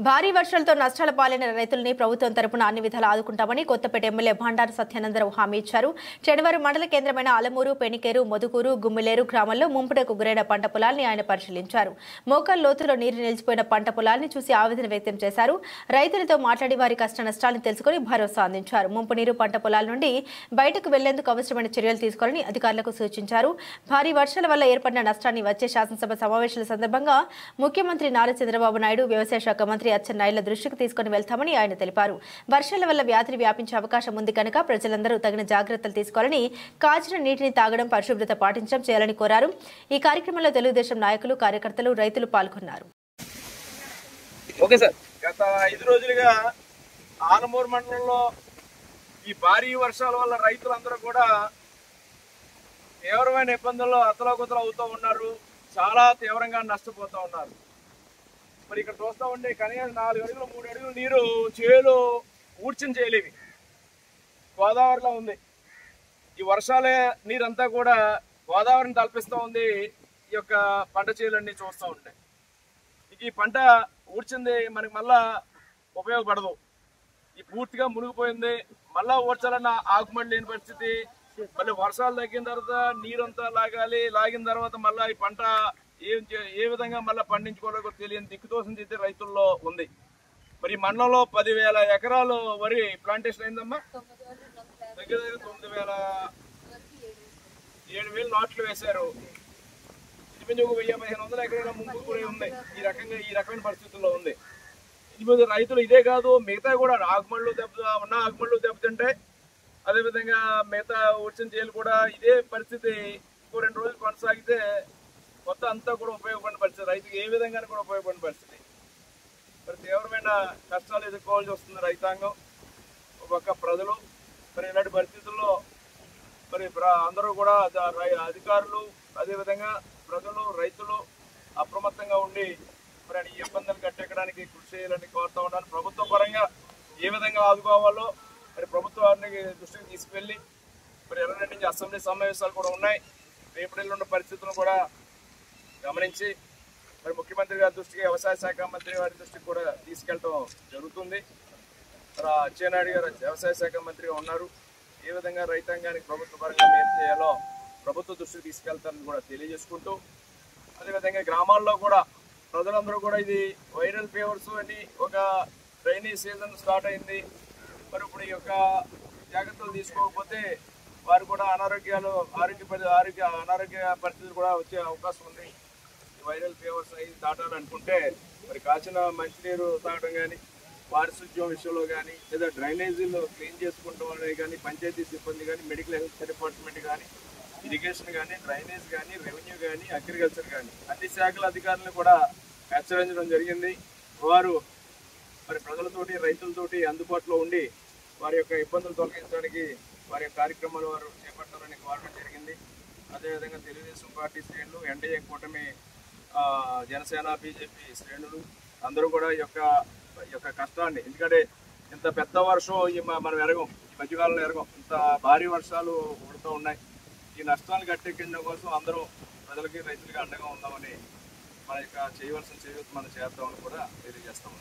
భారీ వర్షాలతో నష్టాల పాలైన రైతుల్ని ప్రభుత్వం తరపున అన్ని విధాలు ఆదుకుంటామని కొత్తపేట ఎమ్మెల్యే బండారు సత్యానందరావు హామీ ఇచ్చారు. చెడవరం మండల కేంద్రమైన అలమూరు, పెనికేరు, మధుకూరు, గుమ్మిలేరు గ్రామాల్లో ముంపుటకు గురైన పంట పొలాల్ని ఆయన పరిశీలించారు. మోకాలు లోతులో నీరు నిలిచిపోయిన పంట పొలాల్ని చూసి ఆవేదన వ్యక్తం చేశారు. రైతులతో మాట్లాడి వారి కష్ట నష్టాలను తెలుసుకుని భరోసా అందించారు. ముంపు నీరు పంట పొలాల నుండి బయటకు వెళ్లేందుకు అవసరమైన చర్యలు తీసుకోవాలని అధికారులకు సూచించారు. భారీ వర్షాల వల్ల ఏర్పడిన నష్టాన్ని వచ్చే శాసనసభ సమావేశాల సందర్భంగా ముఖ్యమంత్రి నారా చంద్రబాబు నాయుడు, వ్యవసాయ శాఖ మంత్రి అచ్చెన్నాయుడుల దృష్టికి తీసుకుని వెళ్తామని ఆయన తెలిపారు. వర్షాల వల్ల వ్యాధులు వ్యాపించే అవకాశం ఉంది కనుక ప్రజలందరూ తగిన జాగ్రత్తలు తీసుకోవాలని, కాచిన నీటిని తాగడం, పరిశుభ్రత పాటించడం చేయాలని కోరారు. ఈ కార్యక్రమంలో తెలుగుదేశం నాయకులు, కార్యకర్తలు, రైతులు పాల్గొన్నారు. గత 5 రోజులుగా ఆలమూరు మండలంలో ఈ భారీ వర్షాల వల్ల రైతులందరూ కూడా తీవ్రమైన ఇబ్బందుల్లో అతలాకుతలు అవుతూ ఉన్నారు. చాలా తీవ్రంగా నష్టపోతూ ఉన్నారు. మరి ఇక్కడ చూస్తూ ఉండే కనీసం 4 అడుగులు 3 అడుగులు నీరు చేలు ఊడ్చిన చేయలేవి గోదావరిలో ఉంది. ఈ వర్షాల నీరంతా కూడా గోదావరిని తలపిస్తూ ఉంది. ఈ యొక్క పంట చేలన్నీ చూస్తూ ఉంటాయి. ఈ పంట ఊడ్చింది మనకి మళ్ళా ఉపయోగపడదు. ఈ పూర్తిగా మునిగిపోయింది. మళ్ళా ఊడ్చాలన్న ఆకుమడి లేని పరిస్థితి. మళ్ళీ వర్షాలు తగ్గిన తర్వాత నీరంతా లాగిన తర్వాత మళ్ళీ ఈ పంట ఏ విధంగా మళ్ళీ పండించుకోవాలో తెలియని దిక్కుతోసం చేసే రైతుల్లో ఉంది. మరి ఈ మండలంలో 10,000 ఎకరాలు వరి ప్లాంటేషన్ అయిందమ్మా. దగ్గర 7,000 నాట్లు వేశారు. ఇది ఒక 1,000-1,500 ఎకరాల ముందు కూడా ఉంది. ఈ రకమైన పరిస్థితుల్లో ఉంది. ఇది రైతులు ఇదే కాదు, మిగతా కూడా ఆకుమళ్ళు దెబ్బతింటే అదేవిధంగా మిగతా ఊడ్చిన చేలు కూడా ఇదే పరిస్థితి ఇంకో 2 రోజులు కొనసాగితే మొత్తం అంతా కూడా ఉపయోగపడిన పరిస్థితి, రైతుకి ఏ విధంగా కూడా ఉపయోగపడిన పరిస్థితి. మరి తీవ్రమైన కష్టాలు ఎదుర్కోవాల్సి వస్తుంది రైతాంగం, ఒక ప్రజలు. మరి ఇలాంటి పరిస్థితుల్లో మరి అందరూ కూడా అధికారులు, అదేవిధంగా ప్రజలు, రైతులు అప్రమత్తంగా ఉండి మరి ఈ ఇబ్బందులు కట్టెక్కడానికి కృషి చేయాలని కోరుతూ ఉన్నాను. ప్రభుత్వ పరంగా ఏ విధంగా ఆదుకోవాలో మరి ప్రభుత్వానికి దృష్టికి తీసుకువెళ్ళి మరి 22 నుంచి అసెంబ్లీ సమావేశాలు కూడా ఉన్నాయి. రేపటిలో ఉన్న పరిస్థితులను కూడా గమనించి మరి ముఖ్యమంత్రి గారి దృష్టికి, వ్యవసాయ శాఖ మంత్రి వారి దృష్టికి కూడా తీసుకెళ్ళటం జరుగుతుంది. మరి అచ్చెన్నాయుడు గారు వ్యవసాయ శాఖ మంత్రిగా ఉన్నారు. ఏ విధంగా రైతాంగానికి ప్రభుత్వ పరంగా మేలు చేయాలో ప్రభుత్వ దృష్టికి తీసుకెళ్తారని కూడా తెలియజేసుకుంటూ, అదేవిధంగా గ్రామాల్లో కూడా ప్రజలందరూ కూడా ఇది వైరల్ ఫీవర్స్ అని ఒక రైనీ సీజన్ స్టార్ట్ అయింది. మరి ఇప్పుడు ఈ యొక్క జాగ్రత్తలు తీసుకోకపోతే వారు కూడా అనారోగ్య పరిస్థితులు కూడా వచ్చే అవకాశం ఉంది. వైరల్ ఫీవర్స్ అవి దాటాలనుకుంటే మరి కాచిన మంచినీరు తాగడం కానీ, పారిశుద్ధ్యం విషయంలో కానీ, లేదా డ్రైనేజీలు క్లీన్ చేసుకుంటాం అనేది కానీ, పంచాయతీ సిబ్బంది కానీ, మెడికల్ హెల్త్ డిపార్ట్మెంట్ కానీ, ఇరిగేషన్ కానీ, డ్రైనేజ్ కానీ, రెవెన్యూ కానీ, అగ్రికల్చర్ కానీ అన్ని శాఖల అధికారులను కూడా హెచ్చరించడం జరిగింది. వారు మరి ప్రజలతోటి, రైతులతోటి అందుబాటులో ఉండి వారి యొక్క ఇబ్బందులు తొలగించడానికి వారి యొక్క కార్యక్రమాలు వారు చేపట్టాలని కోరడం జరిగింది. అదేవిధంగా తెలుగుదేశం పార్టీ శ్రేణులు, ఎన్డీఏ కూటమి, జనసేన, బీజేపీ శ్రేణులు అందరూ కూడా ఈ యొక్క కష్టాన్ని, ఎందుకంటే ఇంత పెద్ద వర్షం మనం ఎరగం, ఈ మధ్యకాలంలో ఎరగం, ఇంత భారీ వర్షాలు పడుతూ ఉన్నాయి. ఈ నష్టాలు గట్టెక్కించడం కోసం అందరూ ప్రజలకి, రైతులకి అండగా ఉందామని మన యొక్క చేయవలసిన చేయూత మనం చేద్దామని కూడా తెలియజేస్తాము.